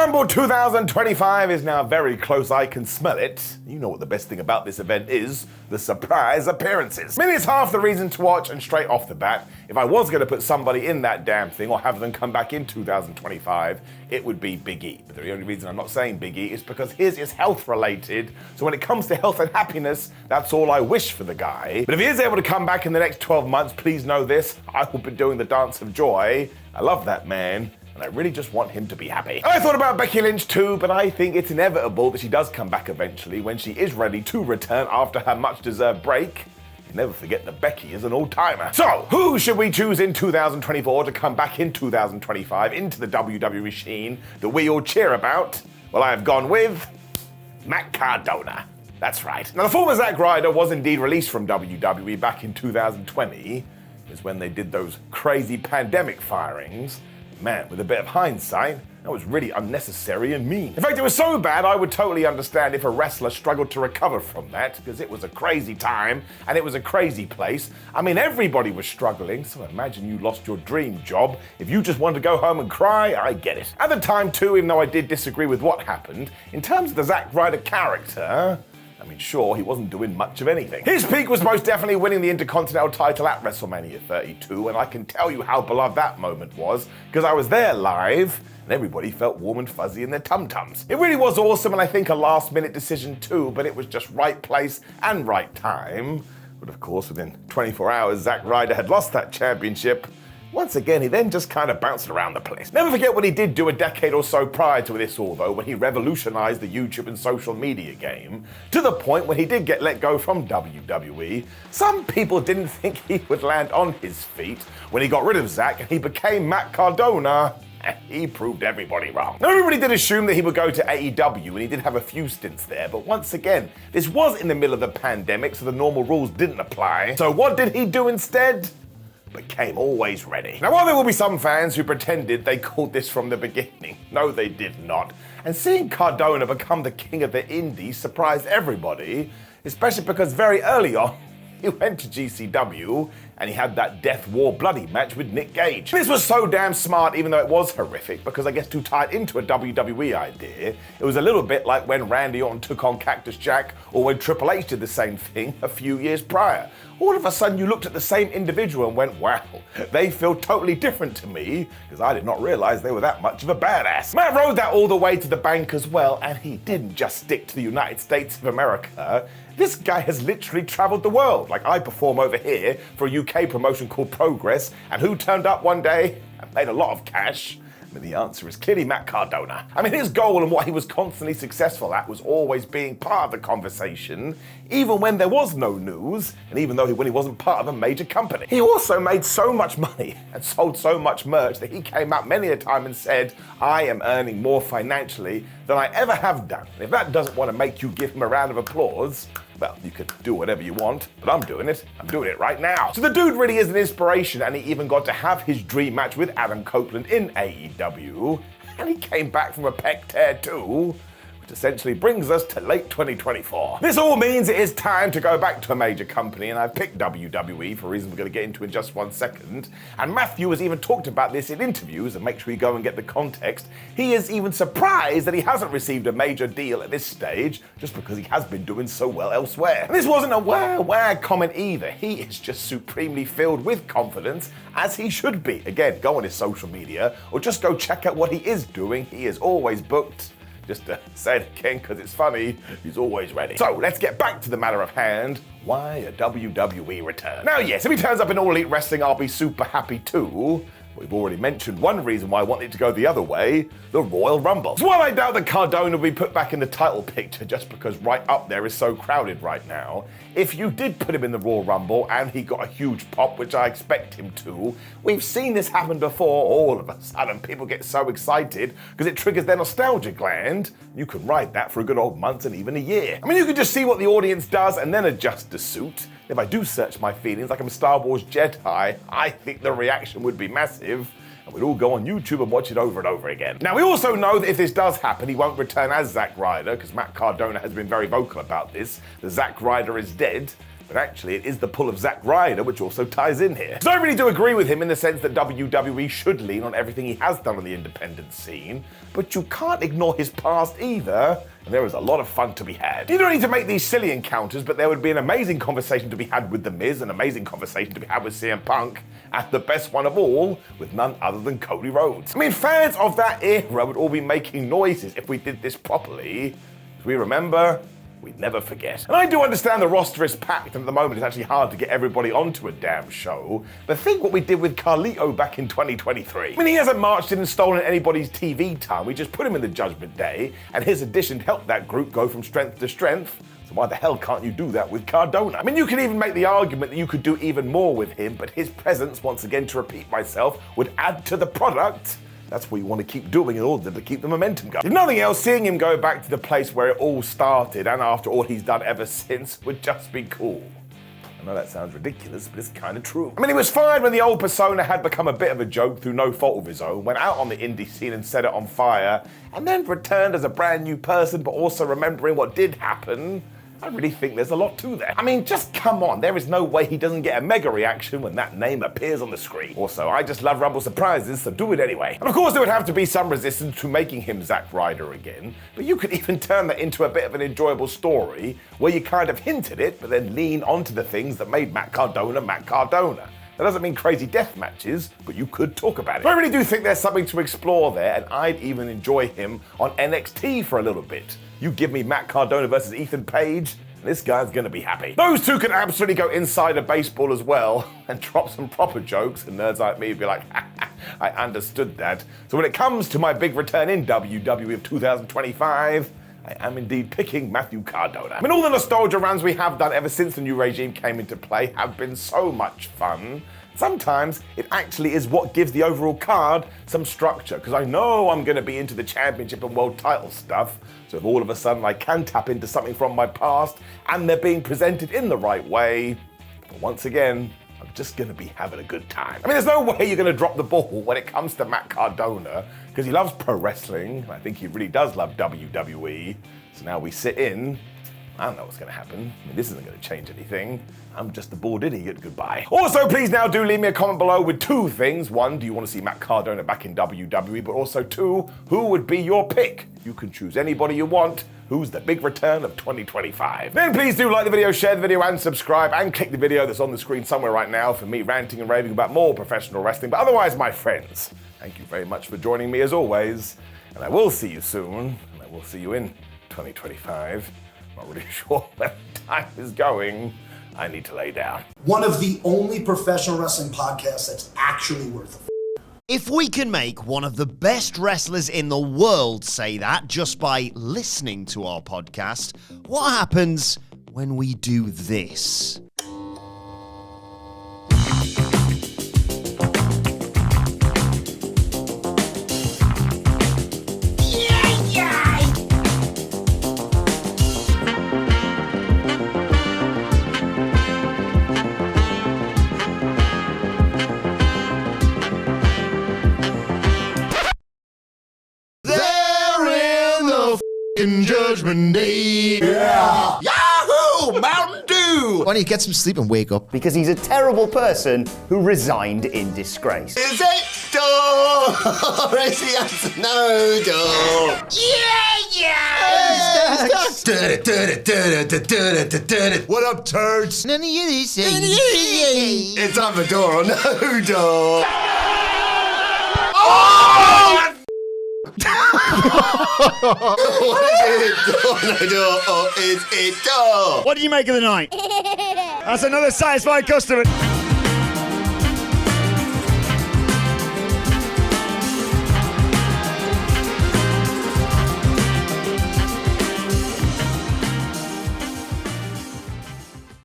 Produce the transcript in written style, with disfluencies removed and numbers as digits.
Rumble 2025 is now very close, I can smell it. You know what the best thing about this event is, the surprise appearances. I mean, it's half the reason to watch, and straight off the bat, if I was going to put somebody in that damn thing or have them come back in 2025, it would be Big E. But the only reason I'm not saying Big E is because his is health related, so when it comes to health and happiness, that's all I wish for the guy. But if he is able to come back in the next 12 months, please know this, I will be doing the dance of joy. I love that man, and I really just want him to be happy. I thought about Becky Lynch too, but I think it's inevitable that she does come back eventually when she is ready to return after her much-deserved break. You never forget that Becky is an all-timer. So, who should we choose in 2024 to come back in 2025 into the WWE machine that we all cheer about? Well, I have gone with Matt Cardona. That's right. Now, the former Zack Ryder was indeed released from WWE back in 2020, is when they did those crazy pandemic firings. Man, with a bit of hindsight, that was really unnecessary and mean. In fact, it was so bad I would totally understand if a wrestler struggled to recover from that, because it was a crazy time and it was a crazy place. I mean, everybody was struggling, so imagine you lost your dream job. If you just wanted to go home and cry, I get it. At the time too, even though I did disagree with what happened, in terms of the Zack Ryder character, I mean, sure, he wasn't doing much of anything. His peak was most definitely winning the Intercontinental title at WrestleMania 32, and I can tell you how beloved that moment was, because I was there live, and everybody felt warm and fuzzy in their tum-tums. It really was awesome, and I think a last-minute decision too, but it was just right place and right time. But of course, within 24 hours, Zack Ryder had lost that championship. Once again, he then just kind of bounced around the place. Never forget what he did do a decade or so prior to this all, though, when he revolutionized the YouTube and social media game, to the point when he did get let go from WWE. Some people didn't think he would land on his feet when he got rid of Zack and he became Matt Cardona. He proved everybody wrong. Now, everybody did assume that he would go to AEW, and he did have a few stints there, but once again, this was in the middle of the pandemic, so the normal rules didn't apply. So what did he do instead? Became always ready. Now, while there will be some fans who pretended they called this from the beginning, no, they did not. And seeing Cardona become the king of the indies surprised everybody, especially because very early on, he went to GCW and he had that Death War Bloody match with Nick Gage. This was so damn smart, even though it was horrific, because I guess to tie it into a WWE idea, it was a little bit like when Randy Orton took on Cactus Jack, or when Triple H did the same thing a few years prior. All of a sudden you looked at the same individual and went, wow, they feel totally different to me, because I did not realize they were that much of a badass. Matt rode that all the way to the bank as well, and he didn't just stick to the United States of America. This guy has literally traveled the world. Like, I perform over here for a UK promotion called Progress, and who turned up one day and made a lot of cash? I mean, the answer is clearly Matt Cardona. I mean, his goal and what he was constantly successful at was always being part of the conversation, even when there was no news, and even though when he wasn't part of a major company. He also made so much money and sold so much merch that he came out many a time and said, I am earning more financially than I ever have done. And if that doesn't want to make you give him a round of applause, well, you could do whatever you want, but I'm doing it. I'm doing it right now. So the dude really is an inspiration, and he even got to have his dream match with Adam Copeland in AEW, and he came back from a pec tear too, which essentially brings us to late 2024. This all means it is time to go back to a major company, and I've picked WWE for reasons we're going to get into in just 1 second. And Matthew has even talked about this in interviews, and make sure you go and get the context. He is even surprised that he hasn't received a major deal at this stage, just because he has been doing so well elsewhere. And this wasn't a wah comment either. He is just supremely filled with confidence, as he should be. Again, go on his social media, or just go check out what he is doing. He is always booked. Just to say it again because it's funny, he's always ready. So let's get back to the matter of hand. Why a WWE return? Now yes, if he turns up in All Elite Wrestling, I'll be super happy too. We've already mentioned one reason why I want it to go the other way, the Royal Rumble. So while I doubt that Cardona will be put back in the title picture just because right up there is so crowded right now, if you did put him in the Royal Rumble and he got a huge pop, which I expect him to, we've seen this happen before. All of a sudden people get so excited because it triggers their nostalgia gland. You can ride that for a good old month and even a year. I mean, you can just see what the audience does and then adjust the suit. If I do search my feelings like I'm a Star Wars Jedi, I think the reaction would be massive, and we'd all go on YouTube and watch it over and over again. Now, we also know that if this does happen, he won't return as Zack Ryder, because Matt Cardona has been very vocal about this. The Zack Ryder is dead. But actually, it is the pull of Zack Ryder which also ties in here. So I really do agree with him in the sense that WWE should lean on everything he has done on the independent scene, but you can't ignore his past either, and there is a lot of fun to be had. You don't need to make these silly encounters, but there would be an amazing conversation to be had with The Miz, an amazing conversation to be had with CM Punk, and the best one of all, with none other than Cody Rhodes. I mean, fans of that era would all be making noises if we did this properly. As we remember, we'd never forget. And I do understand the roster is packed, and at the moment it's actually hard to get everybody onto a damn show, but think what we did with Carlito back in 2023. I mean, he hasn't marched in and stolen anybody's TV time, we just put him in the Judgment Day, and his addition helped that group go from strength to strength. So why the hell can't you do that with Cardona? I mean, you can even make the argument that you could do even more with him, but his presence, once again to repeat myself, would add to the product. That's what you want to keep doing in order to keep the momentum going. If nothing else, seeing him go back to the place where it all started, and after all he's done ever since, would just be cool. I know that sounds ridiculous, but it's kind of true. I mean, he was fired when the old persona had become a bit of a joke through no fault of his own, went out on the indie scene and set it on fire, and then returned as a brand new person, but also remembering what did happen. I really think there's a lot to that. I mean, just come on, there is no way he doesn't get a mega reaction when that name appears on the screen. Also, I just love Rumble surprises, so do it anyway. And of course, there would have to be some resistance to making him Zack Ryder again, but you could even turn that into a bit of an enjoyable story where you kind of hint at it, but then lean onto the things that made Matt Cardona Matt Cardona. That doesn't mean crazy death matches, but you could talk about it. But I really do think there's something to explore there, and I'd even enjoy him on NXT for a little bit. You give me Matt Cardona versus Ethan Page, and this guy's gonna be happy. Those two can absolutely go inside of baseball as well, and drop some proper jokes, and nerds like me would be like, I understood that. So when it comes to my big return in WWE of 2025, I am indeed picking Matthew Cardona. I mean, all the nostalgia runs we have done ever since the new regime came into play have been so much fun. Sometimes it actually is what gives the overall card some structure, because I know I'm going to be into the championship and world title stuff, so if all of a sudden I can tap into something from my past and they're being presented in the right way, but once again, I'm just going to be having a good time. I mean, there's no way you're going to drop the ball when it comes to Matt Cardona, because he loves pro wrestling, and I think he really does love WWE, so now we sit in. I don't know what's going to happen. I mean, this isn't going to change anything. I'm just a bored idiot. Goodbye. Also, please now do leave me a comment below with two things. One, do you want to see Matt Cardona back in WWE? But also two, who would be your pick? You can choose anybody you want. Who's the big return of 2025? Then please do like the video, share the video, and subscribe, and click the video that's on the screen somewhere right now for me ranting and raving about more professional wrestling. But otherwise, my friends, thank you very much for joining me as always. And I will see you soon. And I will see you in 2025. Not really sure where time is going. I need to lay down. One of the only professional wrestling podcasts that's actually worth it. If we can make one of the best wrestlers in the world say that just by listening to our podcast, what happens when we do this? Judgment Day. Yeah. Yahoo! Mountain Dew! Why don't you get some sleep and wake up? Because he's a terrible person who resigned in disgrace. Is it door? Or is he answer no door? What up, turds? None of you this. It's time for door or no door. Oh! What is it? Door, no door, or is it door? What did you make of the night? That's another satisfied customer.